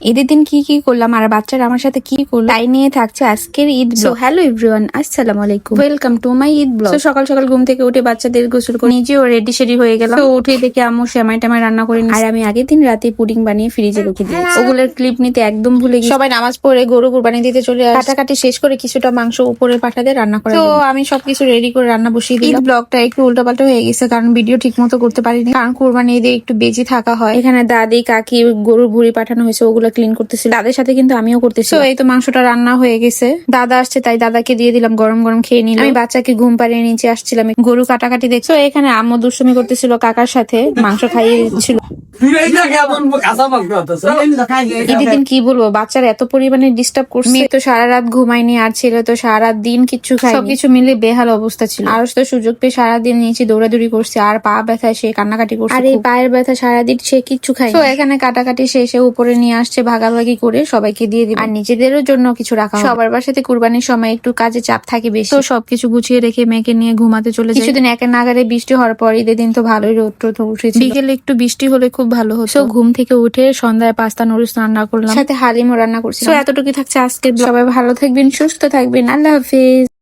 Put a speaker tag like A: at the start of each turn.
A: ঈদের দিন কি কি করলাম আর বাচ্চারা আমার সাথে কি করলো তাই নিয়ে থাকছে আজকের ঈদ ব্লগ। হ্যালো এভরিওয়ান, আসসালামু আলাইকুম, welcome to my Eid blog. সকাল সকাল ঘুম থেকে উঠে বাচ্চাদের গোসল করে নিজেও রেডি সেডি হয়ে গেলাম। তো উঠে দেখে আম্মু সেমাই টামাই রান্না করে আর আমি আগের দিন রাতে পুডিং বানিয়ে ফ্রিজে রেখে দিয়েছি। ওগুলোর ক্লিপ নিতে একদম ভুলে গেছি। সবাই নামাজ পড়ে গরু কুরবানি দিতে চলে আসে। কাটাকাটি শেষ করে কিছুটা মাংস উপরের পাটা দিয়ে রান্না করে। তো আমি সবকিছু রেডি করে রান্না বসিয়ে দিই। ঈদ ব্লগটা একটু উল্টাপাল্টা হয়ে গেছে কারণ ভিডিও ঠিক মতো করতে পারিনি, কারণ কুরবানি ঈদে একটু বেজি থাকা হয়। এখানে দাদি কাকি গরুর ভুড়ি পাঠানো হয়েছে, ওগুলো ক্লিন করতেছিল। তাদের সাথে কিন্তু আমিও করতেছি। তো এই তো মাংসটা রান্না হয়ে গেছে, দাদা আসছে তাই দাদাকে দিয়ে দিলাম, গরম গরম খেয়ে নিলাম। আমি বাচ্চাকে ঘুম পাড়িয়ে নিচে আসছিলাম, গরু কাটাকাটি দেখছো। এখানে আম্মু দুষ্টুমি করতেছিল, কাকার সাথে মাংস খাইয়ে দিচ্ছিল। ঈদের দিন কি বলবো, বাচ্চারা এত পরিমাণে ডিস্টার্ব করছে। মেয়ে তো সারা রাত ঘুমায়নি আর ছেলে তো সারা দিন কিচ্ছু খায়, সবকিছু মিলে বেহাল অবস্থা ছিল। আর তো সুযোগ পেয়ে সারাদিন নিচে দৌড়াদৌড়ি করছে আর পা ব্যথায় সে কান্নাকাটি করছে। আর এই পায়ের ব্যথা সারাদিন সে কিচ্ছু খায়। তো এখানে কাটাকাটি শেষে উপরে নিয়ে আসছে, ভাগাভাগি করে সবাইকে দিয়ে দিবে আর নিজেদেরও জন্য কিছু রাখা। সবার বাসাতে কুরবানির সময় একটু কাজে চাপ থাকে বেশি, তো সবকিছু গুছিয়ে রেখে মেয়েকে নিয়ে ঘুমাতে চলে যায়। কিছুদিন একের নাগারে বৃষ্টি হওয়ার পর ঈদের দিন তো ভালোই রোদ টোদ উঠেছে। বিকেলে একটু বৃষ্টি হলে খুব ভালো হতো। ঘুম থেকে উঠে সন্ধ্যায় পাস্তা নুডলস রান্না করলাম, সাথে হালিমও রান্না করছি। তো এতটুকু থাকছে আজকে। সবাই ভালো থাকবেন, সুস্থ থাকবেন, আল্লাহ হাফিজ।